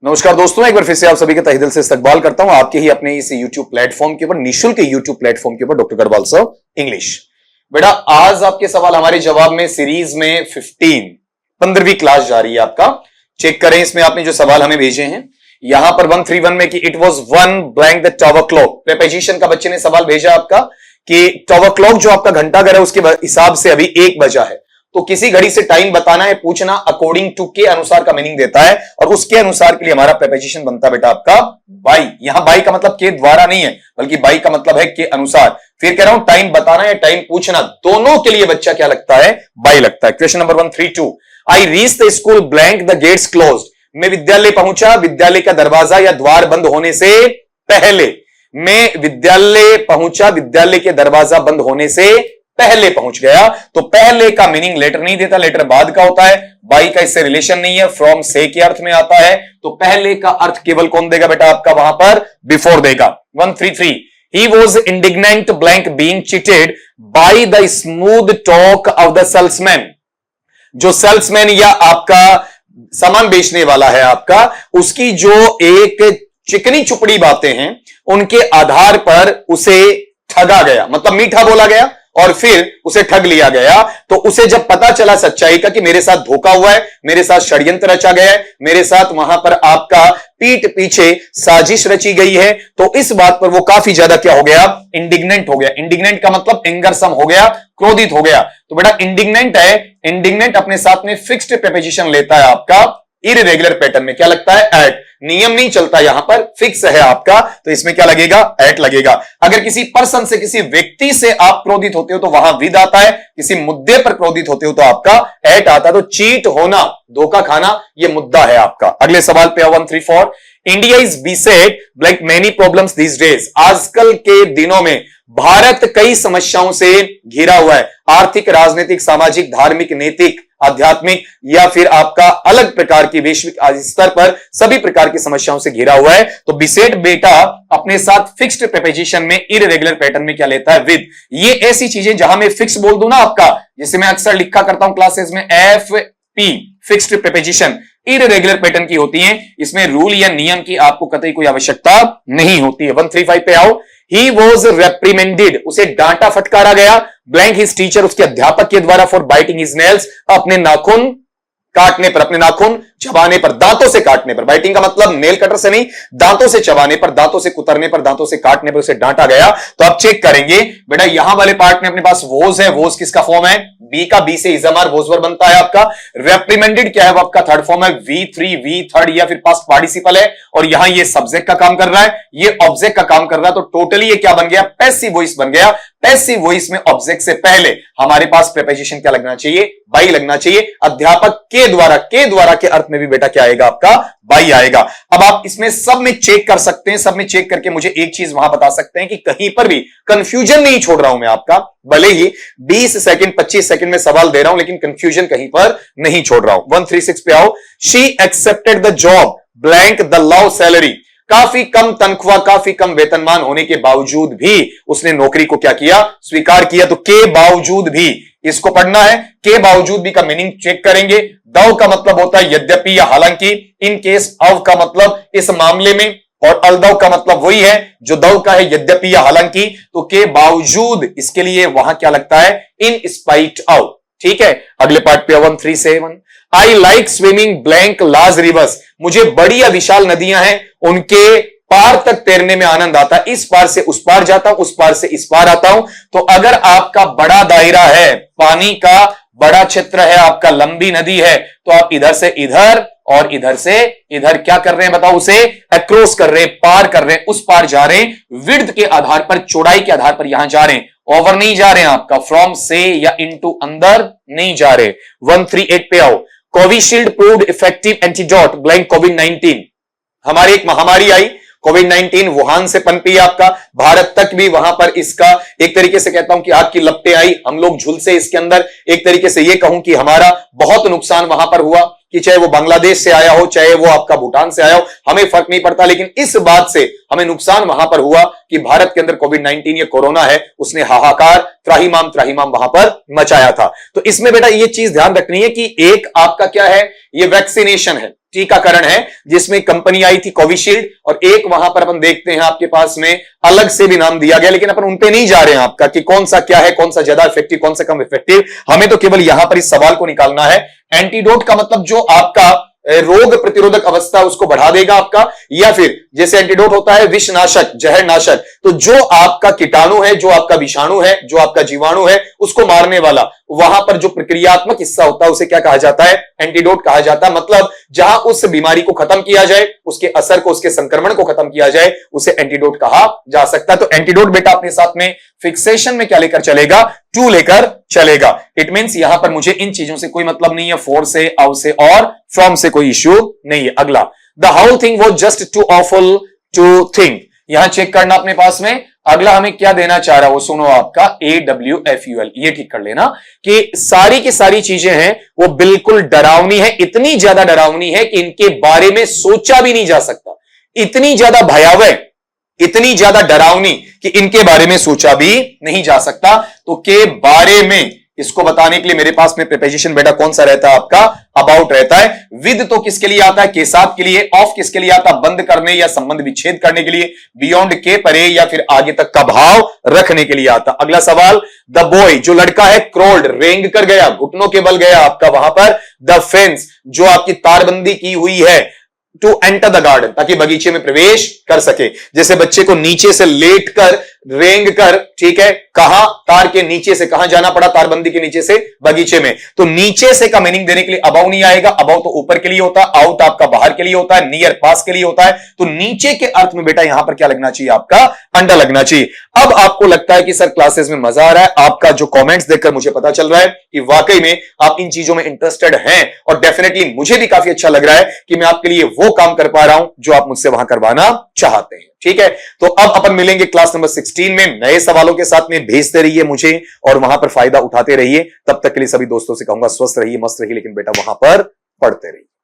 नमस्कार दोस्तों, एक बार फिर से आप सभी का तहे दिल से इस्तकबाल करता हूं आपके ही अपने इस YouTube प्लेटफॉर्म के ऊपर, निःशुल्क YouTube प्लेटफॉर्म के ऊपर, डॉक्टर गढ़वाल सर इंग्लिश। बेटा आज आपके सवाल हमारे जवाब में सीरीज में 15वीं क्लास जारी है आपका। चेक करें इसमें आपने जो सवाल हमें भेजे हैं यहां पर 131 में कि it was one blank the tower clock. Preposition का बच्चे ने सवाल भेजा आपका कि टावर क्लॉक जो आपका घंटाघर है उसके हिसाब से अभी 1 बजा है, तो किसी घड़ी से टाइम बताना है, पूछना अकॉर्डिंग टू के अनुसार का मीनिंग देता है और उसके अनुसार के लिए हमारा प्रीपोजिशन बनता है बेटा आपका बाई। यहां बाई का मतलब के द्वारा नहीं है बल्कि बाई का मतलब है के अनुसार। फिर कह रहा हूं टाइम बताना या टाइम पूछना, दोनों के लिए बच्चा क्या लगता है, बाई लगता है। Question number 132, I reach the school blank the gates closed. मैं विद्यालय पहुंचा, विद्यालय का दरवाजा या द्वार बंद होने से पहले। मैं विद्यालय पहुंचा, विद्यालय के दरवाजा बंद होने से पहले पहुंच गया। तो पहले का मीनिंग लेटर नहीं देता, लेटर बाद का होता है। बाई का इससे रिलेशन नहीं है, फ्रॉम से के अर्थ में आता है। तो पहले का अर्थ केवल कौन देगा बेटा आपका, वहां पर बिफोर देगा। 133, he was indignant blank being cheated by the smooth talk of the salesman। जो सेल्समैन या आपका सामान बेचने वाला है आपका, उसकी जो एक चिकनी चुपड़ी बातें हैं उनके आधार पर उसे ठगा गया, मतलब मीठा बोला गया और फिर उसे ठग लिया गया। तो उसे जब पता चला सच्चाई का कि मेरे साथ धोखा हुआ है, मेरे साथ षड्यंत्र रचा गया है, मेरे साथ वहां पर आपका पीठ पीछे साजिश रची गई है, तो इस बात पर वो काफी ज्यादा क्या हो गया, इंडिग्नेंट हो गया। इंडिग्नेंट का मतलब एंगरसम हो गया, क्रोधित हो गया। तो बेटा इंडिग्नेंट है, इंडिग्नेंट अपने साथ में फिक्स्ड प्रीपोजिशन लेता है आपका इररेगुलर पैटर्न में। क्या लगता है, एट। नियम नहीं चलता, यहां पर फिक्स है आपका, तो इसमें क्या लगेगा, एट लगेगा। अगर किसी पर्सन से, किसी व्यक्ति से आप क्रोधित होते हो तो वहां विद आता है, किसी मुद्दे पर क्रोधित होते हो तो आपका एट आता है। तो चीट होना, धोखा खाना, यह मुद्दा है आपका। अगले सवाल पे 134, India is beset blank many problems these days. आजकल के दिनों में भारत कई समस्याओं से घिरा हुआ है। आर्थिक, राजनीतिक, सामाजिक, धार्मिक, नैतिक, आध्यात्मिक या फिर आपका अलग प्रकार की वैश्विक स्तर पर सभी प्रकार की समस्याओं से घिरा हुआ है। तो बिसेट बेटा अपने साथ फिक्स्ड प्रीपोजिशन में इररेगुलर पैटर्न में क्या लेता है, विद। ये ऐसी चीजें जहां मैं फिक्स बोल दूं ना आपका, जिसे मैं अक्सर लिखा करता हूं क्लासेस में, F P fixed preposition irregular pattern की होती है। इसमें रूल या नियम की आपको कतई कोई आवश्यकता नहीं होती है। 135 पे आओ, ही वॉज रेप्रीमेंडेड, उसे डांटा फटकारा गया, ब्लैंक हिज टीचर, उसके अध्यापक के द्वारा, फॉर बाइटिंग हिज नेल्स, अपने नाखून काटने पर, अपने नाखून चबाने पर, दांतों से काटने पर। बाइटिंग का मतलब नेल कटर से नहीं, दांतों से चबाने पर, दांतों से कुतरने पर, दांतों से काटने पर उसे डांटा गया। तो आप चेक करेंगे बेटा यहां वाले पार्ट में अपने पास वोज है, वोज किसका फॉर्म है, बी का, बी से इजमार वोजवर बनता है आपका। रेप्रीमेंडेड क्या है, वो आपका थर्ड फॉर्म है, V3 V थर्ड या फिर पास्ट पार्टिसिपल है, और यहां ये सब्जेक्ट का काम कर रहा है, ये ऑब्जेक्ट का काम कर रहा है। तो टोटली ये क्या बन गया, पैसिव वॉइस बन गया। पैसिव वॉइस में ऑब्जेक्ट से पहले हमारे पास प्रीपोजिशन क्या लगना चाहिए, बाई लगना चाहिए। अध्यापक के द्वारा, के द्वारा के अर्थ में भी बेटा क्या आएगा आपका, बाई आएगा। अब आप इसमें सब में चेक कर सकते हैं, सब में चेक करके मुझे एक चीज वहां बता सकते हैं कि कहीं पर भी कंफ्यूजन नहीं छोड़ रहा हूं मैं आपका। भले ही 20 सेकंड 25 सेकंड में सवाल दे रहा हूं लेकिन कंफ्यूजन कहीं पर नहीं छोड़ रहा हूं। 136 पे आओ, she accepted the job blank the love salary. काफी कम तनख्वाह, काफी कम वेतनमान होने के बावजूद भी उसने नौकरी को क्या किया, स्वीकार किया। तो के बावजूद भी इसको पढ़ना है, के बावजूद भी का मीनिंग चेक करेंगे। दव का मतलब होता है यद्यपि या हालांकि, इन केस ऑफ का मतलब इस मामले में, और अलदव का मतलब वही है जो दव का है, यद्यपि या हालांकि। तो के बावजूद इसके लिए वहां क्या लगता है, इन स्पाइट ऑफ। ठीक है, अगले पार्ट पे 137, I like swimming blank large reverse. मुझे बड़ी या विशाल नदियां हैं, उनके पार तक तैरने में आनंद आता है। इस पार से उस पार जाता हूं, उस पार से इस पार आता हूं। तो अगर आपका बड़ा दायरा है, पानी का बड़ा क्षेत्र है आपका, लंबी नदी है, तो आप इधर से इधर और इधर से इधर क्या कर रहे हैं बताओ, उसे अक्रॉस कर रहे हैं, पार कर रहे हैं, उस पार जा रहे हैं। विड्थ के आधार पर, चौड़ाई के आधार पर यहां जा रहे हैं, ओवर नहीं जा रहे हैं आपका, फ्रॉम से या इनटू अंदर नहीं जा रहे। 138 पे आओ, Covishield proved effective antidote blank कोविड-19। हमारी एक महामारी आई कोविड-19, वुहान से पनपी आपका, भारत तक भी वहां पर इसका एक तरीके से कहता हूं कि आग की लपटें आई, हम लोग झुलसे इसके अंदर। एक तरीके से ये कहूं कि हमारा बहुत नुकसान वहां पर हुआ, कि चाहे वो बांग्लादेश से आया हो, चाहे वो आपका भूटान से आया हो, हमें फर्क नहीं पड़ता, लेकिन इस बात से हमें नुकसान वहां पर हुआ कि भारत के अंदर कोविड-19 ये कोरोना है, उसने हाहाकार, त्राहिमाम त्राहिमाम वहां पर मचाया था। तो इसमें बेटा ये चीज ध्यान रखनी है कि एक आपका क्या है, ये वैक्सीनेशन है, टीकाकरण है जिसमें कंपनी आई थी कोविशील्ड, और एक वहां पर अपन देखते हैं आपके पास में अलग से भी नाम दिया गया, लेकिन अपन उन पे नहीं जा रहे हैं आपका कि कौन सा क्या है, कौन सा ज्यादा इफेक्टिव, कौन सा कम इफेक्टिव। हमें तो केवल यहां पर इस सवाल को निकालना है, एंटीडोट का मतलब जो आपका रोग प्रतिरोधक अवस्था उसको बढ़ा देगा आपका, या फिर जैसे एंटीडोट होता है विषनाशक, जहरनाशक, तो जो आपका कीटाणु है, जो आपका विषाणु है, जो आपका जीवाणु है, उसको मारने वाला वहां पर जो प्रक्रियात्मक हिस्सा होता है उसे क्या कहा जाता है, एंटीडोट कहा जाता है। मतलब जहां उस बीमारी को खत्म किया जाए, उसके असर को, उसके संक्रमण को खत्म किया जाए, उसे एंटीडोट कहा जा सकता है। तो एंटीडोट बेटा अपने साथ में फिक्सेशन में क्या लेकर चलेगा, टू लेकर चलेगा। इट मींस यहां पर मुझे इन चीजों से कोई मतलब नहीं है, फॉर से, ऑफ से और फ्रॉम से कोई इश्यू नहीं है। अगला, the whole thing was just too awful to think, यहां चेक करना अपने पास में। अगला हमें क्या देना चाह रहा है वो सुनो, आपका AWFUL, ये ठीक कर लेना कि सारी की सारी चीजें हैं वो बिल्कुल डरावनी है, इतनी ज्यादा डरावनी है कि इनके बारे में सोचा भी नहीं जा सकता, इतनी ज्यादा भयावह, इतनी ज्यादा डरावनी कि इनके बारे में सोचा भी नहीं जा सकता। तो के बारे में इसको बताने के लिए मेरे पास में प्रीपोजिशन बेटा कौन सा रहता है आपका, अबाउट रहता है। विद तो किसके लिए आता है, के साथ के लिए। ऑफ किसके लिए आता है, बंद करने या संबंध विच्छेद करने के लिए। बियॉन्ड के, परे या फिर आगे तक का भाव रखने के लिए आता। अगला सवाल, द बॉय जो लड़का है, क्रोल्ड रेंग कर गया, घुटनों के बल गया आपका वहां पर। द फेंस जो आपकी तारबंदी की हुई है, टू एंटर द गार्डन ताकि बगीचे में प्रवेश कर सके। जैसे बच्चे को नीचे से लेट कर रेंग कर, ठीक है, कहां, तार के नीचे से, कहां जाना पड़ा, तारबंदी के नीचे से बगीचे में। तो नीचे से का मीनिंग देने के लिए अबाउ नहीं आएगा, अबाउ तो ऊपर के लिए होता है, आउट आपका बाहर के लिए होता है, नियर पास के लिए होता है। तो नीचे के अर्थ में बेटा यहां पर क्या लगना चाहिए, आपका अंडर लगना चाहिए। अब आपको लगता है कि सर क्लासेस में मजा आ रहा है, आपका जो कमेंट्स देखकर मुझे पता चल रहा है कि वाकई में आप इन चीजों में इंटरेस्टेड हैं, और डेफिनेटली मुझे भी काफी अच्छा लग रहा है कि मैं आपके लिए वो काम कर पा रहा हूं जो आप मुझसे वहां करवाना चाहते हैं। ठीक है, तो अब अपन मिलेंगे क्लास नंबर 16 में नए सवालों के साथ में। भेजते रहिए मुझे और वहां पर फायदा उठाते रहिए। तब तक के लिए सभी दोस्तों से कहूंगा स्वस्थ रहिए, मस्त रहिए, लेकिन बेटा वहां पर पढ़ते रहिए।